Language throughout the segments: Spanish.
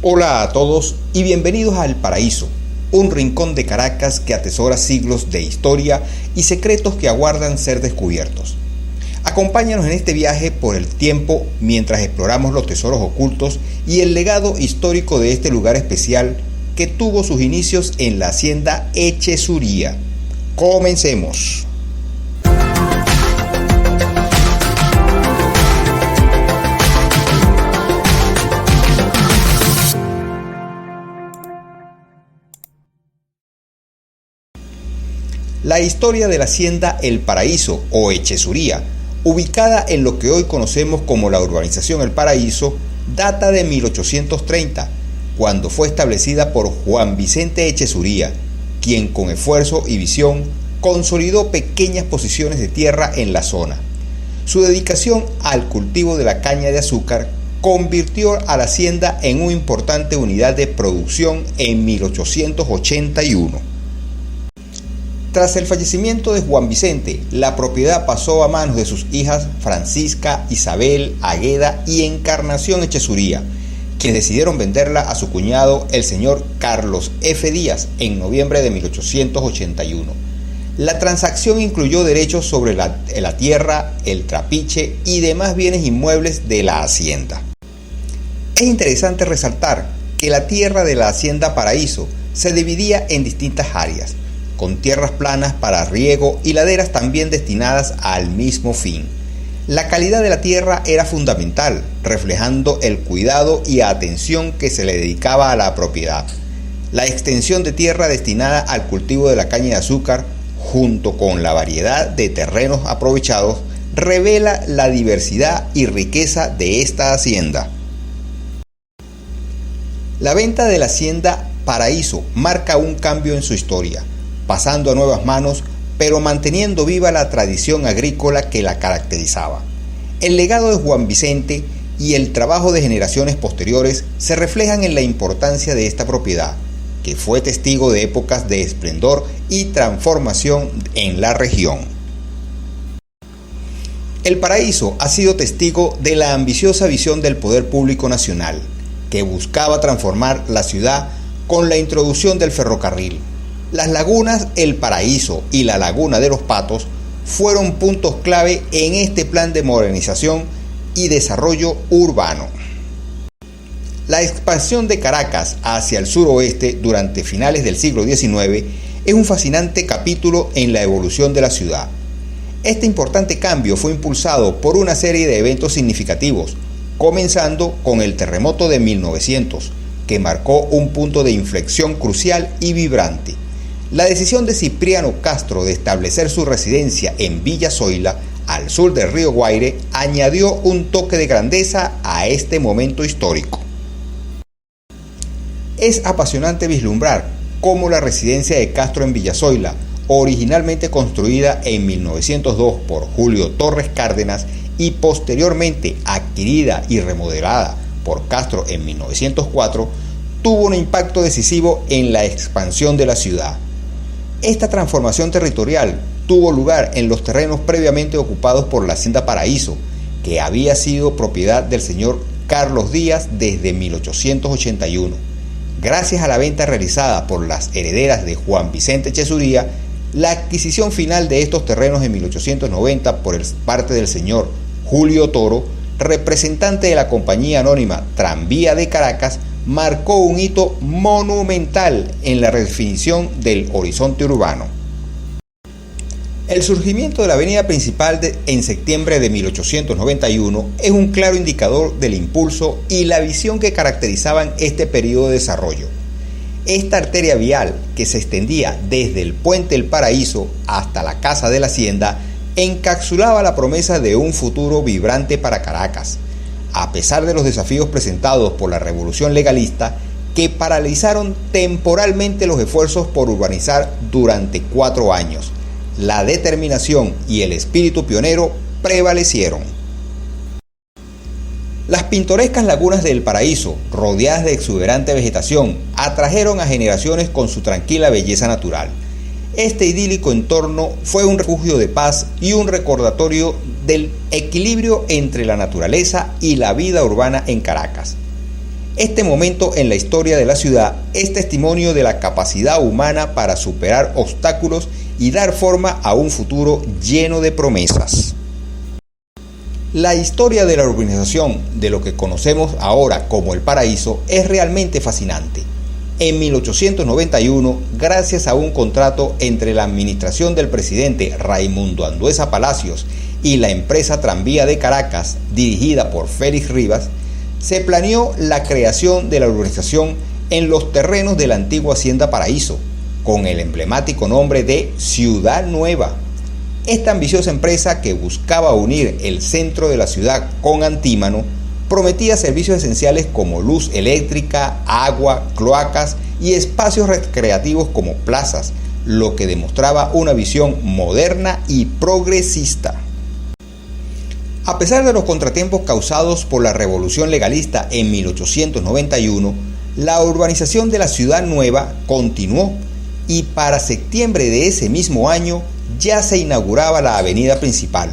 Hola a todos y bienvenidos a El Paraíso, un rincón de Caracas que atesora siglos de historia y secretos que aguardan ser descubiertos. Acompáñanos en este viaje por el tiempo mientras exploramos los tesoros ocultos y el legado histórico de este lugar especial que tuvo sus inicios en la hacienda Echezuría. Comencemos. La historia de la hacienda El Paraíso o Echezuría, ubicada en lo que hoy conocemos como la urbanización El Paraíso, data de 1830, cuando fue establecida por Juan Vicente Echezuría, quien con esfuerzo y visión consolidó pequeñas posiciones de tierra en la zona. Su dedicación al cultivo de la caña de azúcar convirtió a la hacienda en una importante unidad de producción en 1881. Tras el fallecimiento de Juan Vicente, la propiedad pasó a manos de sus hijas Francisca, Isabel, Águeda y Encarnación Echezuría, quienes decidieron venderla a su cuñado, el señor Carlos F. Díaz, en noviembre de 1881. La transacción incluyó derechos sobre la tierra, el trapiche y demás bienes inmuebles de la hacienda. Es interesante resaltar que la tierra de la hacienda Paraíso se dividía en distintas áreas, con tierras planas para riego y laderas también destinadas al mismo fin. La calidad de la tierra era fundamental, reflejando el cuidado y atención que se le dedicaba a la propiedad. La extensión de tierra destinada al cultivo de la caña de azúcar, junto con la variedad de terrenos aprovechados, revela la diversidad y riqueza de esta hacienda. La venta de la hacienda Paraíso marca un cambio en su historia, pasando a nuevas manos, pero manteniendo viva la tradición agrícola que la caracterizaba. El legado de Juan Vicente y el trabajo de generaciones posteriores se reflejan en la importancia de esta propiedad, que fue testigo de épocas de esplendor y transformación en la región. El Paraíso ha sido testigo de la ambiciosa visión del poder público nacional, que buscaba transformar la ciudad con la introducción del ferrocarril. Las lagunas El Paraíso y la Laguna de los Patos fueron puntos clave en este plan de modernización y desarrollo urbano. La expansión de Caracas hacia el suroeste durante finales del siglo XIX es un fascinante capítulo en la evolución de la ciudad. Este importante cambio fue impulsado por una serie de eventos significativos, comenzando con el terremoto de 1900, que marcó un punto de inflexión crucial y vibrante. La decisión de Cipriano Castro de establecer su residencia en Villa Zoila, al sur del río Guaire, añadió un toque de grandeza a este momento histórico. Es apasionante vislumbrar cómo la residencia de Castro en Villa Zoila, originalmente construida en 1902 por Julio Torres Cárdenas y posteriormente adquirida y remodelada por Castro en 1904, tuvo un impacto decisivo en la expansión de la ciudad. Esta transformación territorial tuvo lugar en los terrenos previamente ocupados por la hacienda Paraíso, que había sido propiedad del señor Carlos Díaz desde 1881. Gracias a la venta realizada por las herederas de Juan Vicente Echezuría, la adquisición final de estos terrenos en 1890 por parte del señor Julio Toro, representante de la compañía anónima Tranvía de Caracas, marcó un hito monumental en la redefinición del horizonte urbano. El surgimiento de la avenida principal en septiembre de 1891 es un claro indicador del impulso y la visión que caracterizaban este periodo de desarrollo. Esta arteria vial, que se extendía desde el Puente El Paraíso hasta la Casa de la Hacienda, encapsulaba la promesa de un futuro vibrante para Caracas, a pesar de los desafíos presentados por la revolución legalista, que paralizaron temporalmente los esfuerzos por urbanizar durante 4 años. La determinación y el espíritu pionero prevalecieron. Las pintorescas lagunas del Paraíso, rodeadas de exuberante vegetación, atrajeron a generaciones con su tranquila belleza natural. Este idílico entorno fue un refugio de paz y un recordatorio del equilibrio entre la naturaleza y la vida urbana en Caracas. Este momento en la historia de la ciudad es testimonio de la capacidad humana para superar obstáculos y dar forma a un futuro lleno de promesas. La historia de la urbanización de lo que conocemos ahora como el Paraíso es realmente fascinante. En 1891, gracias a un contrato entre la administración del presidente Raimundo Andueza Palacios y la empresa Tranvía de Caracas, dirigida por Félix Rivas, se planeó la creación de la urbanización en los terrenos de la antigua Hacienda Paraíso, con el emblemático nombre de Ciudad Nueva. Esta ambiciosa empresa, que buscaba unir el centro de la ciudad con Antímano, prometía servicios esenciales como luz eléctrica, agua, cloacas y espacios recreativos como plazas, lo que demostraba una visión moderna y progresista. A pesar de los contratiempos causados por la revolución legalista en 1891, la urbanización de la Ciudad Nueva continuó y para septiembre de ese mismo año ya se inauguraba la avenida principal,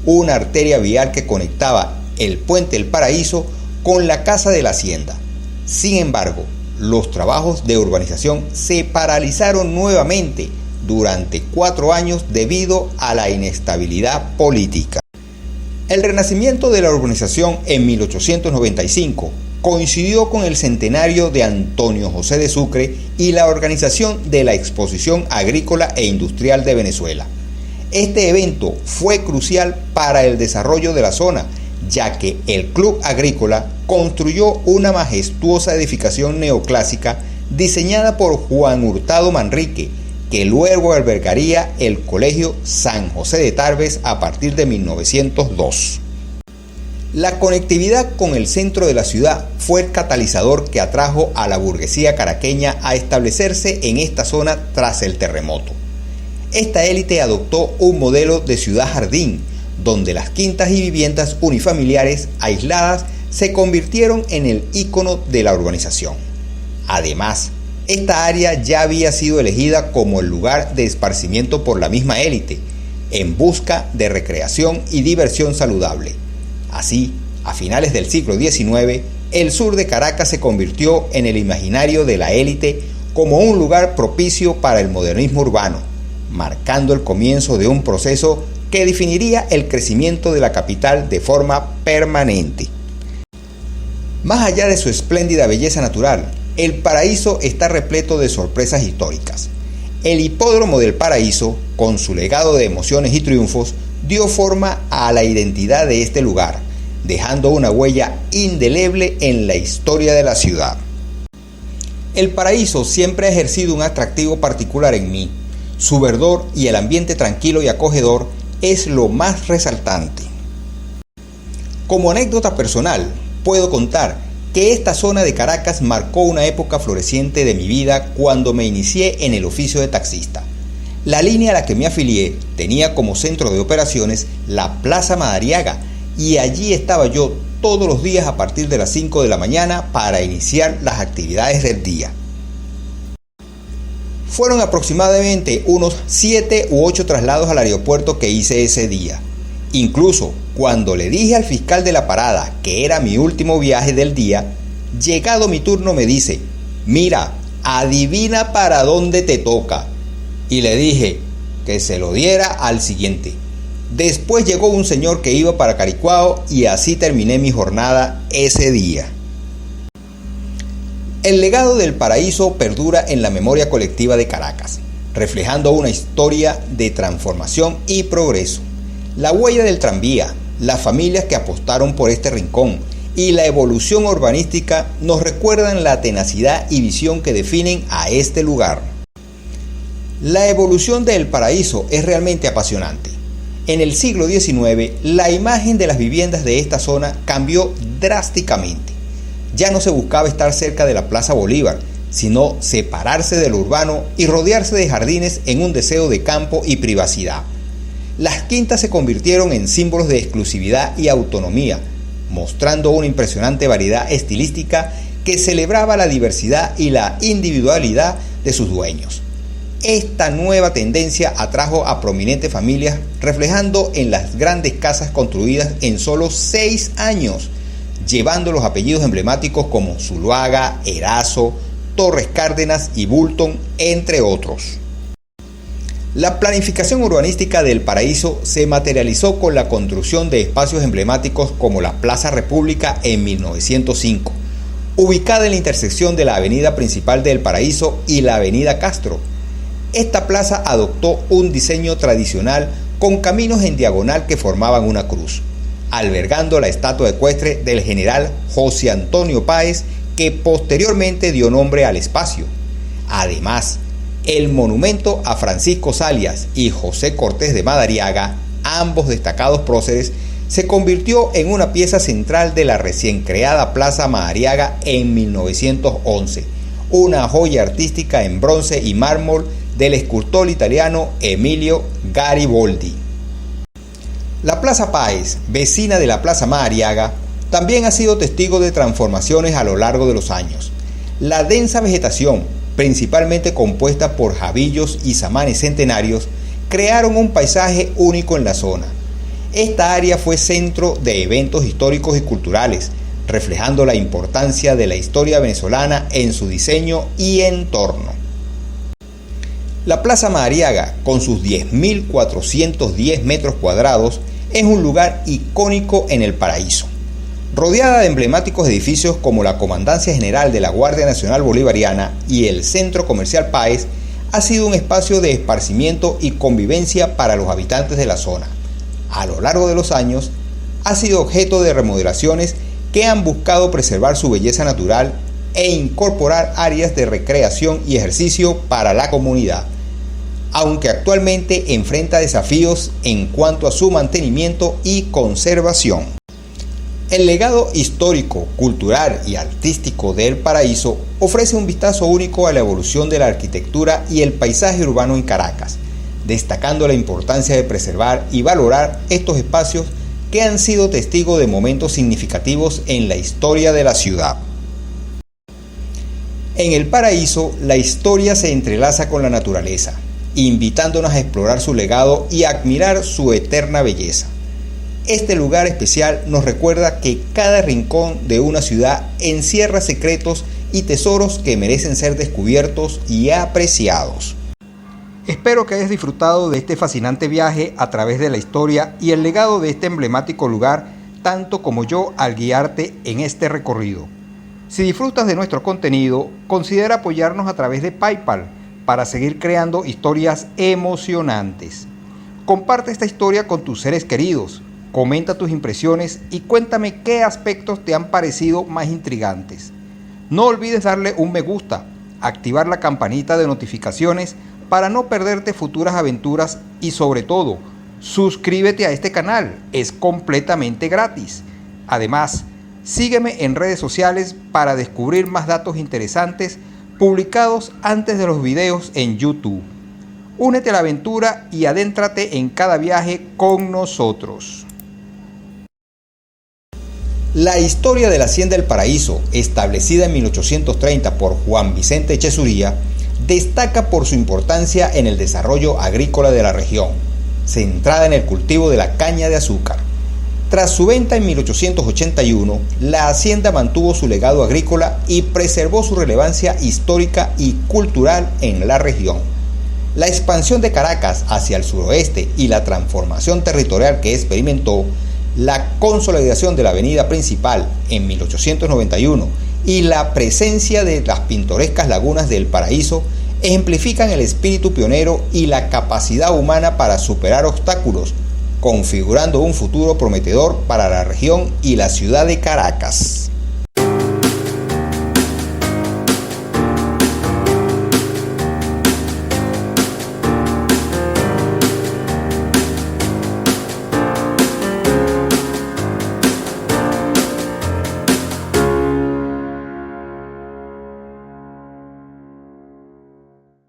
una arteria vial que conectaba el Puente del Paraíso con la Casa de la Hacienda. Sin embargo, los trabajos de urbanización se paralizaron nuevamente durante 4 años debido a la inestabilidad política. El renacimiento de la urbanización en 1895 coincidió con el centenario de Antonio José de Sucre y la organización de la Exposición Agrícola e Industrial de Venezuela. Este evento fue crucial para el desarrollo de la zona, ya que el Club Agrícola construyó una majestuosa edificación neoclásica diseñada por Juan Hurtado Manrique, que luego albergaría el Colegio San José de Tarbes a partir de 1902. La conectividad con el centro de la ciudad fue el catalizador que atrajo a la burguesía caraqueña a establecerse en esta zona tras el terremoto. Esta élite adoptó un modelo de ciudad-jardín, donde las quintas y viviendas unifamiliares aisladas se convirtieron en el ícono de la urbanización. Además, esta área ya había sido elegida como el lugar de esparcimiento por la misma élite, en busca de recreación y diversión saludable. Así, a finales del siglo XIX, el sur de Caracas se convirtió en el imaginario de la élite como un lugar propicio para el modernismo urbano, marcando el comienzo de un proceso que definiría el crecimiento de la capital de forma permanente. Más allá de su espléndida belleza natural, el Paraíso está repleto de sorpresas históricas. El Hipódromo del Paraíso, con su legado de emociones y triunfos, dio forma a la identidad de este lugar, dejando una huella indeleble en la historia de la ciudad. El Paraíso siempre ha ejercido un atractivo particular en mí. Su verdor y el ambiente tranquilo y acogedor es lo más resaltante. Como anécdota personal, puedo contar que esta zona de Caracas marcó una época floreciente de mi vida cuando me inicié en el oficio de taxista. La línea a la que me afilié tenía como centro de operaciones la Plaza Madariaga y allí estaba yo todos los días a partir de las 5 de la mañana para iniciar las actividades del día. Fueron aproximadamente unos 7 u 8 traslados al aeropuerto que hice ese día. Incluso cuando le dije al fiscal de la parada que era mi último viaje del día, llegado mi turno me dice: mira, adivina para dónde te toca. Y le dije que se lo diera al siguiente. Después llegó un señor que iba para Caricuao y así terminé mi jornada ese día. El legado del Paraíso perdura en la memoria colectiva de Caracas, reflejando una historia de transformación y progreso. La huella del tranvía, las familias que apostaron por este rincón y la evolución urbanística nos recuerdan la tenacidad y visión que definen a este lugar. La evolución del Paraíso es realmente apasionante. En el siglo XIX, la imagen de las viviendas de esta zona cambió drásticamente. Ya no se buscaba estar cerca de la Plaza Bolívar, sino separarse de lo urbano y rodearse de jardines en un deseo de campo y privacidad. Las quintas se convirtieron en símbolos de exclusividad y autonomía, mostrando una impresionante variedad estilística que celebraba la diversidad y la individualidad de sus dueños. Esta nueva tendencia atrajo a prominentes familias, reflejando en las grandes casas construidas en solo 6 años, llevando los apellidos emblemáticos como Zuluaga, Erazo, Torres Cárdenas y Bulton, entre otros. La planificación urbanística del Paraíso se materializó con la construcción de espacios emblemáticos como la Plaza República en 1905, ubicada en la intersección de la avenida principal del Paraíso y la avenida Castro. Esta plaza adoptó un diseño tradicional con caminos en diagonal que formaban una cruz, albergando la estatua ecuestre del general José Antonio Páez, que posteriormente dio nombre al espacio. Además, el monumento a Francisco Zalias y José Cortés de Madariaga, ambos destacados próceres, se convirtió en una pieza central de la recién creada Plaza Madariaga en 1911, una joya artística en bronce y mármol del escultor italiano Emilio Gariboldi. La Plaza Páez, vecina de la Plaza Madariaga, también ha sido testigo de transformaciones a lo largo de los años. La densa vegetación, principalmente compuesta por jabillos y samanes centenarios, crearon un paisaje único en la zona. Esta área fue centro de eventos históricos y culturales, reflejando la importancia de la historia venezolana en su diseño y entorno. La Plaza Madariaga, con sus 10.410 metros cuadrados, es un lugar icónico en el Paraíso. Rodeada de emblemáticos edificios como la Comandancia General de la Guardia Nacional Bolivariana y el Centro Comercial Páez, ha sido un espacio de esparcimiento y convivencia para los habitantes de la zona. A lo largo de los años, ha sido objeto de remodelaciones que han buscado preservar su belleza natural e incorporar áreas de recreación y ejercicio para la comunidad, aunque actualmente enfrenta desafíos en cuanto a su mantenimiento y conservación. El legado histórico, cultural y artístico del Paraíso ofrece un vistazo único a la evolución de la arquitectura y el paisaje urbano en Caracas, destacando la importancia de preservar y valorar estos espacios que han sido testigos de momentos significativos en la historia de la ciudad. En el Paraíso, la historia se entrelaza con la naturaleza, invitándonos a explorar su legado y a admirar su eterna belleza. Este lugar especial nos recuerda que cada rincón de una ciudad encierra secretos y tesoros que merecen ser descubiertos y apreciados. Espero que hayas disfrutado de este fascinante viaje a través de la historia y el legado de este emblemático lugar, tanto como yo al guiarte en este recorrido. Si disfrutas de nuestro contenido, considera apoyarnos a través de PayPal para seguir creando historias emocionantes. Comparte esta historia con tus seres queridos, comenta tus impresiones y cuéntame qué aspectos te han parecido más intrigantes. No olvides darle un me gusta, activar la campanita de notificaciones para no perderte futuras aventuras y sobre todo, suscríbete a este canal, es completamente gratis. Además, sígueme en redes sociales para descubrir más datos interesantes publicados antes de los videos en YouTube. Únete a la aventura y adéntrate en cada viaje con nosotros. La historia de la Hacienda El Paraíso, establecida en 1830 por Juan Vicente Echezuría, destaca por su importancia en el desarrollo agrícola de la región, centrada en el cultivo de la caña de azúcar. Tras su venta en 1881, la hacienda mantuvo su legado agrícola y preservó su relevancia histórica y cultural en la región. La expansión de Caracas hacia el suroeste y la transformación territorial que experimentó, la consolidación de la avenida principal en 1891 y la presencia de las pintorescas lagunas del Paraíso ejemplifican el espíritu pionero y la capacidad humana para superar obstáculos, configurando un futuro prometedor para la región y la ciudad de Caracas.